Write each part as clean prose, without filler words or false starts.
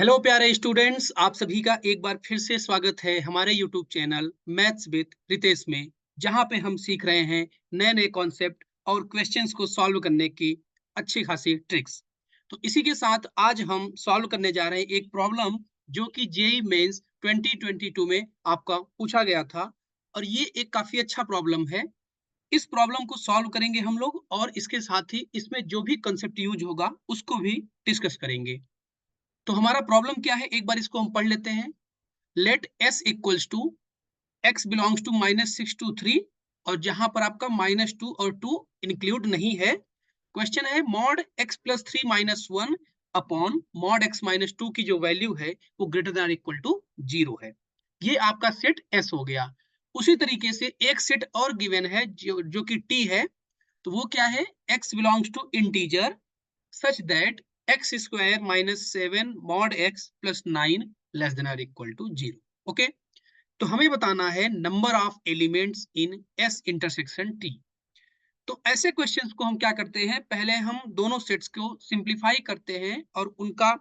Hello प्यारे students, आप सभी का एक बार फिर से स्वागत है हमारे YouTube channel maths with Ritesh में, जहां पे हम सीख रहे हैं नए नए कॉन्सेप्ट और क्वेश्चंस को सॉल्व करने की अच्छी खासी ट्रिक्स। तो इसी के साथ आज हम सॉल्व करने जा रहे हैं एक प्रॉब्लम जो कि जेईई मेंस 2022 में आपका पूछा गया था। और ये एक काफी अच्छा प्रॉब्लम है। इस प्रॉब्लम को सॉल्व करेंगे हम लोग और इसके साथ ही इसमें जो भी कंसेप्ट यूज होगा उसको भी डिस्कस करेंगे। तो हमारा प्रॉब्लम क्या है, एक बार इसको हम पढ़ लेते हैं। Let S equals to X belongs to -6 to 3, और जहां पर आपका -2 और 2 इंक्लूड नहीं है। क्वेश्चन है mod x+3 - 1 upon mod x-2 की जो वैल्यू है वो ग्रेटर देन इक्वल टू 0 है। ये आपका सेट एस हो गया। उसी तरीके से एक सेट और गिवन है जो कि टी है। तो वो क्या है, x belongs to integer such that x square minus 7 mod x plus 9 less than or equal to 0. Okay, तो हमें बताना है number of elements in s intersection t। तो ऐसे क्वेश्चंस को हम क्या करते हैं, पहले हम दोनों सेट्स को सिंप्लीफाई करते हैं और उनका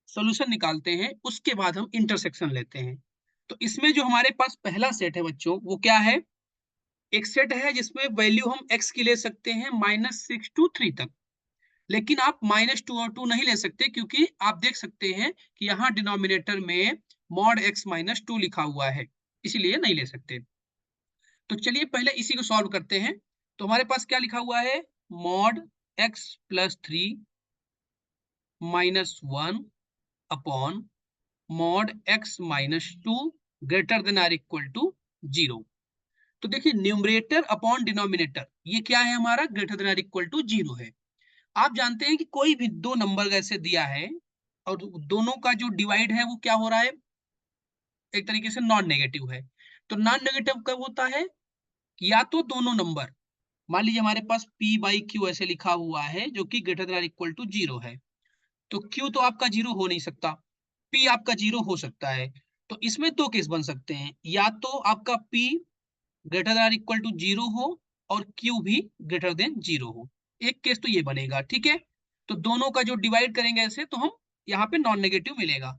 सॉल्यूशन निकालते हैं, उसके बाद हम इंटरसेक्शन लेते हैं। तो इसमें जो हमारे पास पहला सेट है बच्चों, वो क्या है, एक सेट है जिसमें वैल्यू हम x की ले सकते हैं -6 to 3 तक। लेकिन आप -2 और 2 नहीं ले सकते, क्योंकि आप देख सकते हैं कि यहाँ डिनोमिनेटर में मॉड x -2 लिखा हुआ है, इसीलिए नहीं ले सकते। तो चलिए पहले इसी को सॉल्व करते हैं। तो हमारे पास क्या लिखा हुआ है, mod x+3 - 1 upon mod x-2 greater than or equal to 0। तो देखिए न्यूमरेटर अपॉन डिनोमिनेटर ये क्या है, हमारा greater than or equal to 0 है। आप जानते हैं कि कोई भी दो नंबर ऐसे दिया है और दोनों का जो डिवाइड है वो क्या हो रहा है, एक तरीके से नॉन नेगेटिव है। तो नॉन नेगेटिव कब होता है, कि या तो दोनों नंबर, मान लीजिए हमारे पास p बाई क्यू ऐसे लिखा हुआ है जो कि ग्रेटर देन इक्वल टू 0 है। तो q तो आपका 0 हो नहीं सकता, p आपका 0 हो सकता है। तो इसमें दो केस बन सकते हैं, या तो आपका p greater than equal to 0 हो और q भी ग्रेटर देन 0 हो। एक केस तो ये बनेगा, ठीक है। तो दोनों का जो डिवाइड करेंगे ऐसे, तो हम यहाँ पे नॉन नेगेटिव मिलेगा।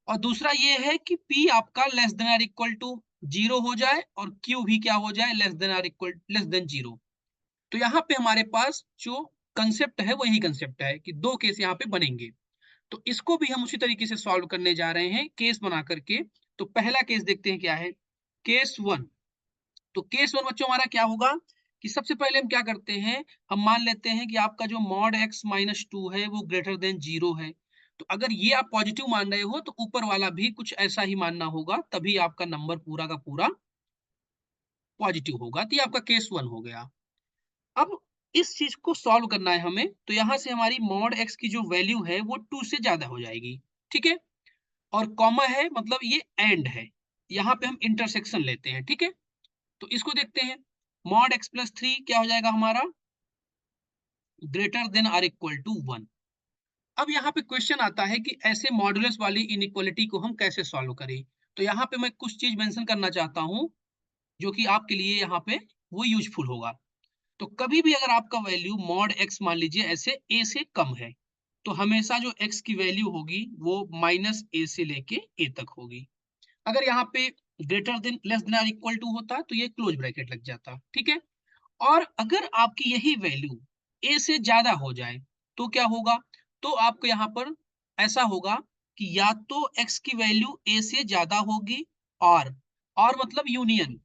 और दूसरा ये है कि p आपका less than or equal to 0 हो जाए और q भी क्या हो जाए, less than or equal less than 0। तो यहाँ पे हमारे पास जो कंसेप्ट है वही कंसेप्ट है कि दो केस यहाँ पे बनेंगे। तो इसको भी हम उसी तरीके से सॉल्व करने जा रहे हैं केस बना करके। तो पहला केस देखते हैं क्या है, केस वन। तो केस वन बच्चों हमारा क्या होगा, कि सबसे पहले हम क्या करते हैं, हम मान लेते हैं कि आपका जो मॉड x-2 है वो ग्रेटर देन 0 है। तो अगर ये आप पॉजिटिव मान रहे हो तो ऊपर वाला भी कुछ ऐसा ही मानना होगा, तभी आपका नंबर पूरा का पूरा पॉजिटिव होगा। तो ये आपका केस वन हो गया। अब इस चीज को सॉल्व करना है हमें, तो यहां से हमारी मॉड x की जो वैल्यू है वो 2 से ज्यादा हो जाएगी, ठीक है। और कॉमा है, मतलब ये एंड है, यहाँ पे हम इंटरसेक्शन लेते हैं, ठीक है। तो इसको देखते हैं, मॉड x+3 क्या हो जाएगा हमारा, greater than or equal to 1। अब यहाँ पे क्वेश्चन आता है कि ऐसे मॉडुलस वाली इनइक्वालिटी को हम कैसे सॉल्व करें। तो यहाँ पे मैं कुछ चीज मेंशन करना चाहता हूँ जो कि आपके लिए यहाँ पे वो यूजफुल होगा। तो कभी भी अगर आपका वैल्यू मॉड x मान लीजिए ऐसे a से कम है, तो हमेशा जो x की वैल्यू होगी वो -a से लेके a तक होगी। अगर यहाँ पे greater than less than or equal to होता तो ये क्लोज ब्रैकेट लग जाता, ठीक है। और अगर आपकी यही वैल्यू a से ज्यादा हो जाए तो क्या होगा, तो आपको यहाँ पर ऐसा होगा कि या तो x की वैल्यू a से ज्यादा होगी, और मतलब यूनियन,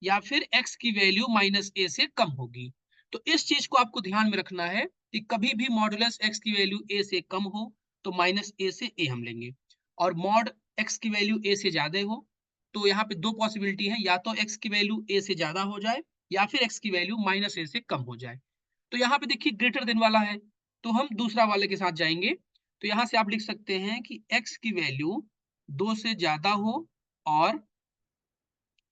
या फिर x की वैल्यू -a से कम होगी। तो इस चीज को आपको ध्यान में रखना है कि कभी भी मॉडुलस x की वैल्यू a से कम हो तो -a से a हम लेंगे, और मॉड x की वैल्यू a से ज्यादा हो तो यहाँ पे दो पॉसिबिलिटी है, या तो x की वैल्यू a से ज्यादा हो जाए या फिर x की वैल्यू -a से कम हो जाए। तो यहाँ पे देखिए ग्रेटर देन वाला है, तो हम दूसरा वाले के साथ जाएंगे। तो यहाँ से आप लिख सकते हैं कि x की वैल्यू 2 से ज्यादा हो और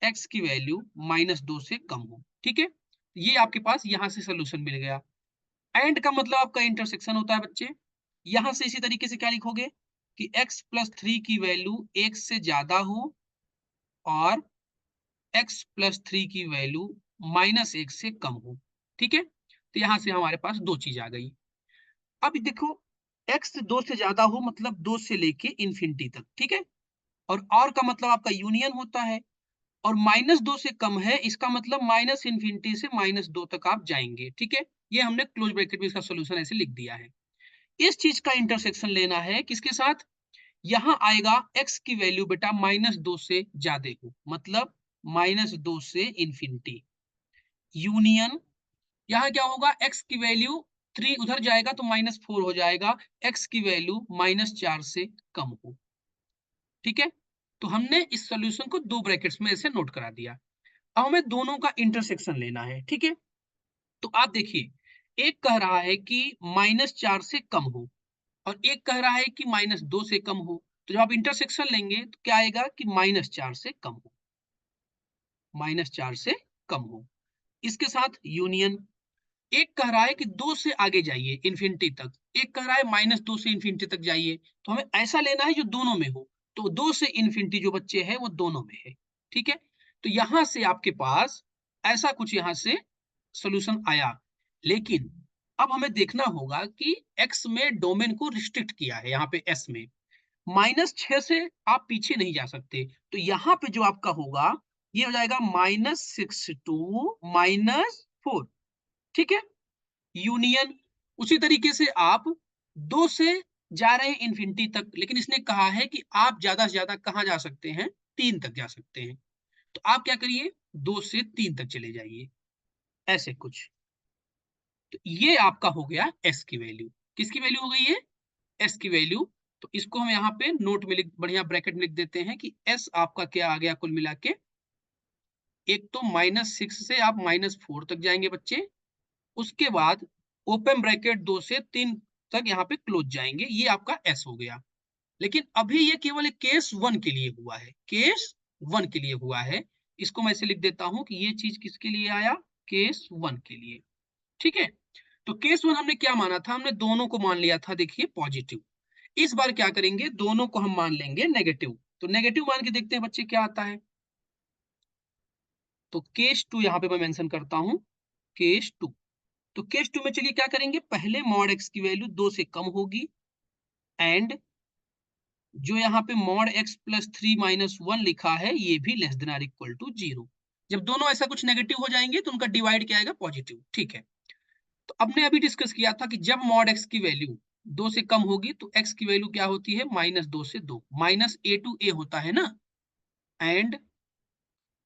x की वैल्यू -2 से कम हो, ठीक है। ये आपके पास यहाँ से सोल्यूशन मिल गया। एंड का मतलब आपका इंटरसेक्शन होता है बच्चे। यहाँ से इसी तरीके से क्या लिखोगे कि x+3 की वैल्यू 1 से ज्यादा हो और x+3 की वैल्यू -1 से कम हो, ठीक है। तो यहाँ से हमारे पास दो चीज आ गई। अब देखो x 2 से ज्यादा हो मतलब 2 से लेके इंफिनिटी तक, ठीक है। और का मतलब आपका यूनियन होता है, और -2 से कम है इसका मतलब माइनस इंफिनिटी से -2 तक आप जाएंगे, ठीक है। ये हमने क्लोज ब्रैकेट में इसका सोल्यूशन ऐसे लिख दिया है। इस चीज का इंटरसेक्शन लेना है किसके साथ, यहाँ आएगा x की वैल्यू बेटा -2 से ज्यादा हो मतलब -2 से इंफिनिटी, यूनियन यहाँ क्या होगा, x की वैल्यू 3 उधर जाएगा तो -4 हो जाएगा, x की वैल्यू -4 से कम हो, ठीक है। तो हमने इस सॉल्यूशन को दो ब्रैकेट्स में ऐसे नोट करा दिया। अब हमें दोनों का इंटरसेक्शन लेना है, ठीक है। तो आप देखिए, एक कह रहा है कि -4 से कम हो और एक कह रहा है कि -2 से कम हो। तो जब आप इंटरसेक्शन लेंगे तो क्या आएगा कि -4 से कम हो, -4 से कम हो। इसके साथ यूनियन, एक कह रहा है कि 2 से आगे जाइए इंफिनिटी तक, एक कह रहा है -2 से इंफिनिटी तक जाइए। तो हमें ऐसा लेना है जो दोनों में हो। तो 2 से इंफिनिटी जो बच्चे हैं वो दोनों में है, ठीक है। तो यहां से आपके पास ऐसा कुछ यहां से सॉल्यूशन आया, लेकिन अब हमें देखना होगा कि x में डोमेन को रिस्ट्रिक्ट किया है, यहाँ पे s में -6 से आप पीछे नहीं जा सकते। तो यहाँ पे जो आपका होगा ये हो जाएगा -6 to -4, ठीक है। यूनियन उसी तरीके से आप 2 से जा रहे हैं इंफिनिटी तक, लेकिन इसने कहा है कि आप ज्यादा से ज्यादा कहां जा सकते हैं, 3 तक जा सकते हैं। तो आप क्या करिए, 2 से 3 तक चले जाइए, ऐसे कुछ। तो ये आपका हो गया एस की वैल्यू। किसकी वैल्यू हो गई है, एस की वैल्यू। तो इसको हम यहाँ पे नोट में लिख, बढ़िया ब्रैकेट में लिख देते हैं कि एस आपका क्या आ गया कुल मिला के, एक तो -6 से आप -4 तक जाएंगे बच्चे, उसके बाद ओपन ब्रैकेट 2 से 3 तक यहाँ पे क्लोज जाएंगे, ये आपका एस हो गया। लेकिन अभी ये केवल केस 1 के लिए हुआ है, केस 1 के लिए हुआ है। इसको मैं ऐसे लिख देता हूं कि ये चीज किसके लिए आया, केस 1 के लिए, ठीक है। तो केस 1 हमने क्या माना था, हमने दोनों को मान लिया था देखिए पॉजिटिव। इस बार क्या करेंगे, दोनों को हम मान लेंगे नेगेटिव। तो नेगेटिव मान के देखते हैं बच्चे क्या आता है। तो केस 2 यहाँ पे मैं मेंशन करता हूं, केस 2। तो केस 2 में चलिए क्या करेंगे, पहले मॉड x की वैल्यू 2 से कम होगी, एंड जो यहाँ पे मॉड x प्लस 3 माइनस 1 लिखा है ये भी less than or equal to 0। जब दोनों ऐसा कुछ नेगेटिव हो जाएंगे तो उनका डिवाइड क्या आएगा, पॉजिटिव, ठीक है। तो हमने अभी डिस्कस किया था कि जब मॉड x की वैल्यू 2 से कम होगी तो x की वैल्यू क्या होती है, -2 से 2, -a to a होता है ना। एंड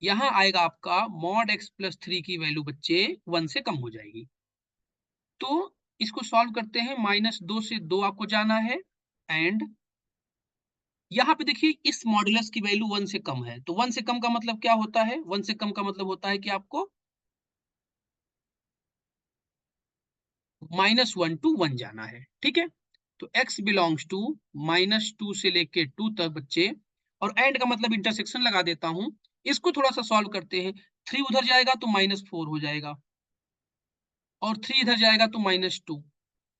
यहाँ आएगा आपका मॉड x प्लस 3 की वैल्यू बच्चे 1 से कम हो जाएगी। तो इसको सॉल्व करते हैं, -2 से 2 आपको जाना है, एंड यहाँ पे देखिए इस मॉडुलस की वैल्यू 1 से कम है। तो 1 से कम का मतलब क्या होता है, 1 से कम का मतलब होता है कि आपको -1 to 1 जाना है, ठीक है। तो x बिलोंग्स टू -2 से लेके 2 तक बच्चे, और एंड का मतलब इंटरसेक्शन लगा देता हूं। इसको थोड़ा सा सॉल्व करते हैं, 3 उधर जाएगा तो -4 हो जाएगा, और 3 इधर जाएगा तो -2।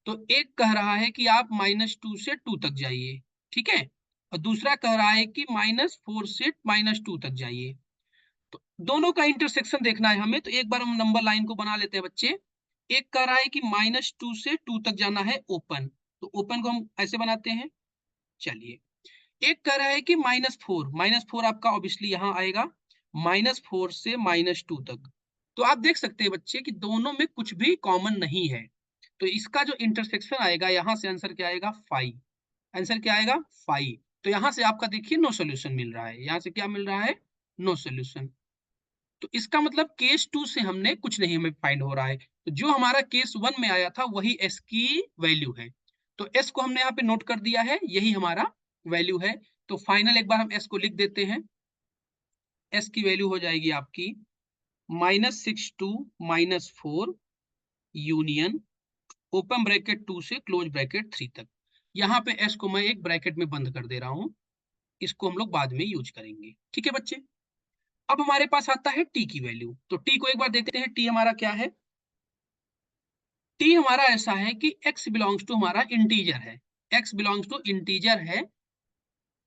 तो एक कह रहा है कि आप -2 से 2 तक जाइए, ठीक है, और दूसरा कह रहा है कि -4 से -2 तक जाइए। तो दोनों का इंटरसेक्शन देखना है हमें, तो एक बार हम नंबर लाइन को बना लेते हैं बच्चे। एक कह रहा है कि -2 से 2 तक जाना है ओपन, तो ओपन को हम ऐसे बनाते हैं, चलिए। एक कह रहा है कि -4 आपका ऑब्वियसली यहाँ आएगा, -4 से -2 तक। तो आप देख सकते हैं बच्चे कि दोनों में कुछ भी कॉमन नहीं है। तो इसका जो इंटरसेक्शन आएगा यहाँ से आंसर क्या आएगा, 5। आंसर क्या आएगा, 5। तो यहाँ से आपका देखिए नो सोल्यूशन मिल रहा है, यहाँ से क्या मिल रहा है, नो सोल्यूशन। तो इसका मतलब केस 2 से हमने कुछ नहीं हमें फाइंड हो रहा है। तो जो हमारा केस 1 में आया था वही एस की वैल्यू है। तो एस को हमने यहाँ पे नोट कर दिया है, यही हमारा वैल्यू है। तो फाइनल एक बार हम एस को लिख देते हैं, एस की वैल्यू हो जाएगी आपकी -6 to -4 यूनियन ओपन ब्रैकेट 2 से क्लोज ब्रैकेट 3 तक। यहाँ पे एस को मैं एक ब्रैकेट में बंद कर दे रहा हूँ, इसको हम लोग बाद में यूज करेंगे, ठीक है बच्चे। अब हमारे पास आता है टी की वैल्यू। तो टी को एक बार देखते हैं, टी हमारा क्या है। टी हमारा ऐसा है कि x बिलोंग्स टू हमारा इंटीजर है, x बिलोंग्स टू इंटीजर है,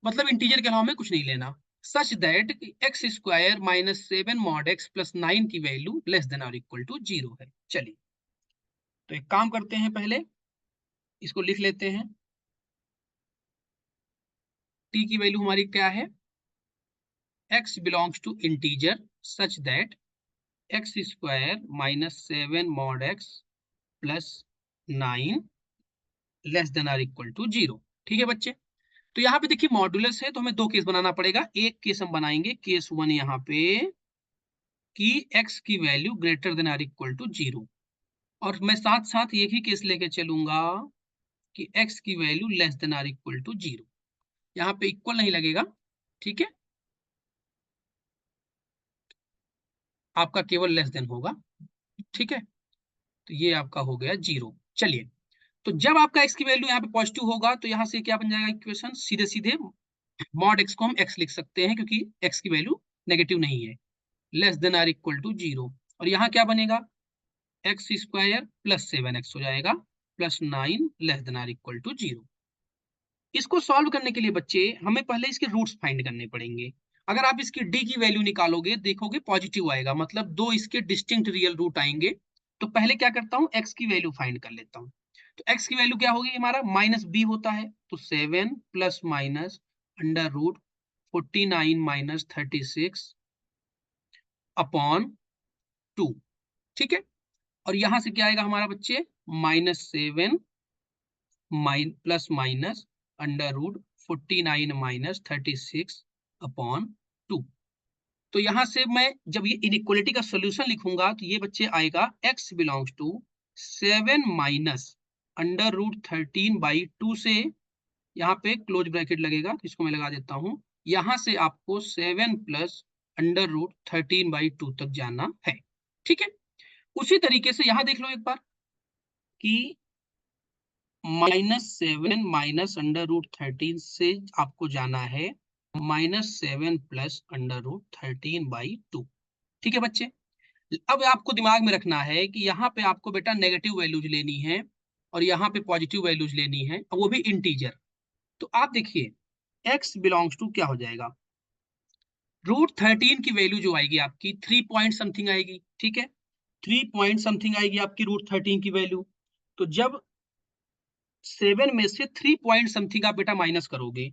मतलब इंटीजर के अलावा हमें कुछ नहीं लेना। सच that X square -7 mod x plus 9 की वैल्यू लेस देन और इक्वल टू 0 है। चलिए तो एक काम करते हैं, पहले इसको लिख लेते हैं। टी की वैल्यू हमारी क्या है, x belongs to integer such that X square minus 7 mod x plus 9 less than or equal to 0। ठीक है बच्चे, तो यहाँ पे देखिए मॉडुलस है तो हमें दो केस बनाना पड़ेगा। एक केस हम बनाएंगे केस 1 यहाँ पे कि x की value greater than or equal to 0, और मैं साथ साथ ये भी केस लेके चलूंगा कि x की value less than or equal to 0। यहाँ पे इक्वल नहीं लगेगा, ठीक है, आपका केवल लेस देन होगा। ठीक है, तो ये आपका हो गया 0। चलिए, तो जब आपका x की वैल्यू यहाँ पे पॉजिटिव होगा तो यहाँ से क्या बन जाएगा इक्वेशन, सीधे सीधे मॉड x को हम x लिख सकते हैं क्योंकि x की वैल्यू नेगेटिव नहीं है, less than or equal to 0। और यहाँ क्या बनेगा, एक्स स्क्वायर प्लस 7x हो जाएगा plus 9 less than or equal to 0। इसको सॉल्व करने के लिए बच्चे हमें पहले इसके रूट्स फाइंड करने पड़ेंगे। अगर आप इसकी d की वैल्यू निकालोगे देखोगे पॉजिटिव आएगा, मतलब दो इसके डिस्टिंक्ट रियल रूट आएंगे। तो पहले क्या करता हूँ, x की वैल्यू फाइंड कर लेता हूँ। तो x की वैल्यू क्या होगी हमारा, माइनस b होता है, तो 7 plus minus under root 49 minus 36 upon 2। ठीक है, और यहां से क्या आएगा हमारा बच्चे, -7 plus minus under root 49 minus 36 upon 2। तो यहां से मैं जब ये इनइक्वालिटी का सोल्यूशन लिखूंगा तो ये बच्चे आएगा x belongs to 7 minus under root 13/2 से, यहाँ पे क्लोज ब्रैकेट लगेगा तो इसको मैं लगा देता हूं, यहां से आपको 7 प्लस अंडर रूट 13/2 तक जाना है। ठीक है, उसी तरीके से यहां देख लो एक बार कि -7 माइनस अंडर रूट 13 से आपको जाना है -7 प्लस अंडर रूट 13/2। ठीक है बच्चे, अब आपको दिमाग में रखना है कि यहाँ पे आपको बेटा नेगेटिव वैल्यूज लेनी है और यहाँ पे पॉजिटिव वैल्यूज लेनी है, और वो भी इंटीजर। तो आप देखिए x बिलोंग्स टू क्या हो जाएगा, रूट 13 की वैल्यू जो आएगी आपकी 3 पॉइंट समथिंग आएगी। ठीक है, 3 पॉइंट समथिंग आएगी आपकी रूट 13 की वैल्यू। तो जब 7 में से 3 पॉइंट समथिंग आप बेटा माइनस करोगे,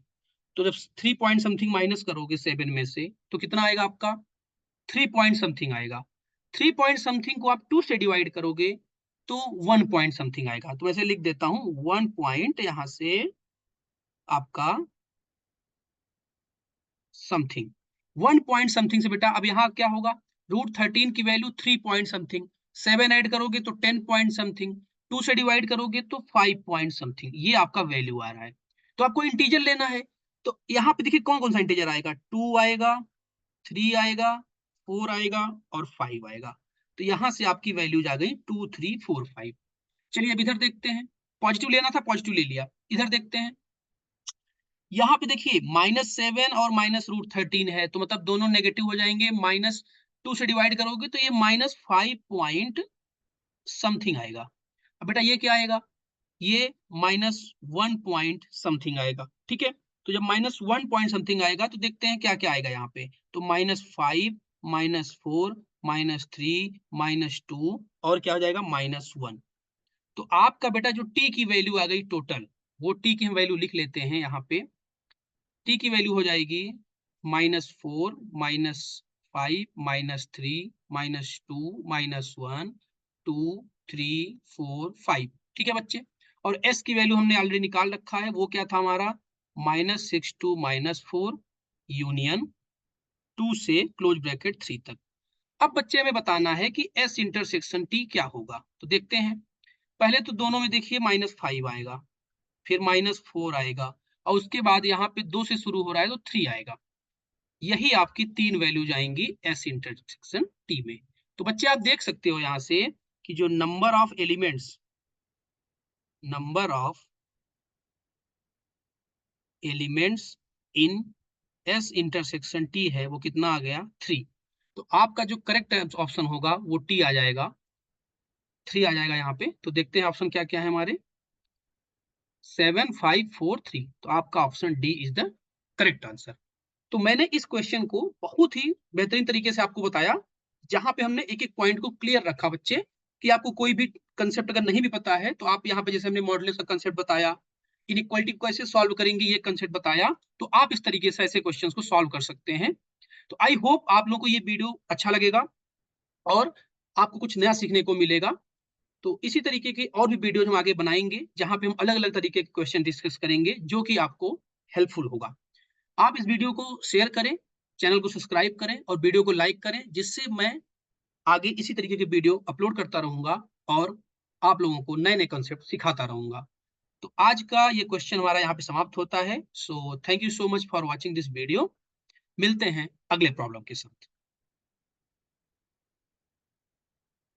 तो जब 3 पॉइंट समथिंग माइनस करोगे 7 में से तो कितना आएगा आपका, 3 पॉइंट समथिंग आएगा। 3 पॉइंट समथिंग को आप 2 से डिवाइड करोगे तो 1 पॉइंट समथिंग आएगा। तो ऐसे लिख देता हूं 1 पॉइंट यहां से आपका समथिंग, 1 पॉइंट समथिंग से बेटा अब यहाँ क्या होगा, रूट 13 की वैल्यू 3 पॉइंट समथिंग, 7 ऐड करोगे तो 10 पॉइंट समथिंग, 2 से डिवाइड करोगे तो 5 पॉइंट समथिंग, ये आपका वैल्यू आ रहा है। तो आपको इंटीजर लेना है, तो यहाँ पे देखिए कौन कौन सा इंटीजर आएगा, 2 आएगा, 3 आएगा, 4 आएगा और 5 आएगा। तो यहाँ से आपकी वैल्यूज आ गई 2 3 4 5। चलिए अब इधर देखते हैं, पॉजिटिव लेना था पॉजिटिव ले लिया, इधर देखते हैं। यहाँ पे देखिए -7 और -√13 है तो मतलब दोनों नेगेटिव हो जाएंगे, -2 से डिवाइड करोगे तो ये -5 पॉइंट समथिंग आएगा। अब बेटा ये क्या आएगा, ये -1 पॉइंट समथिंग आएगा। ठीक है, तो जब -1 पॉइंट समथिंग आएगा तो देखते हैं क्या क्या आएगा यहाँ पे, तो -5 -4 -3 -2 और क्या हो जाएगा -1। तो आपका बेटा जो t की वैल्यू आ गई टोटल, वो t की हम वैल्यू लिख लेते हैं यहाँ पे। t की वैल्यू हो जाएगी -4 -5 -3 -2 -1 2 3 4 5। ठीक है बच्चे, और s की वैल्यू हमने ऑलरेडी निकाल रखा है, वो क्या था हमारा -6 to -4 यूनियन 2 से क्लोज ब्रैकेट 3 तक। अब बच्चे हमें बताना है कि s इंटरसेक्शन t क्या होगा, तो देखते हैं। पहले तो दोनों में देखिए -5 आएगा, फिर -4 आएगा, और उसके बाद यहाँ पे 2 से शुरू हो रहा है तो 3 आएगा। यही आपकी 3 वैल्यूज आएंगी एस इंटरसेक्शन टी में। तो बच्चे आप देख सकते हो यहाँ से कि जो number of elements in S intersection T है वो कितना आ गया, 3। तो आपका जो करेक्ट ऑप्शन होगा वो टी आ जाएगा, 3 आ जाएगा यहाँ पे। तो देखते हैं ऑप्शन क्या क्या है हमारे, 7 5 4 3। तो आपका option D is the correct answer. तो मैंने इस क्वेश्चन को बहुत ही बेहतरीन तरीके से आपको बताया, जहां पे हमने एक एक पॉइंट को क्लियर रखा बच्चे, कि आपको कोई भी कंसेप्ट अगर नहीं भी पता है तो आप यहाँ पे जैसे हमने मॉडुलस का कंसेप्ट बताया, इनइक्वालिटी को कैसे सॉल्व करेंगे ये कंसेप्ट बताया, तो आप इस तरीके से ऐसे क्वेश्चंस को सॉल्व कर सकते हैं। तो आई होप आप लोगों को ये वीडियो अच्छा लगेगा और आपको कुछ नया सीखने को मिलेगा। तो इसी तरीके की और भी वीडियोज हम आगे बनाएंगे जहां पे हम अलग अलग तरीके के क्वेश्चन डिस्कस करेंगे जो कि आपको हेल्पफुल होगा। आप इस वीडियो को शेयर करें, चैनल को सब्सक्राइब करें और वीडियो को लाइक करें, जिससे मैं आगे इसी तरीके की वीडियो अपलोड करता रहूंगा और आप लोगों को नए नए कंसेप्ट सिखाता रहूंगा। तो आज का ये क्वेश्चन हमारा यहाँ पे समाप्त होता है। So thank you so much for watching this video. मिलते हैं अगले प्रॉब्लम के साथ।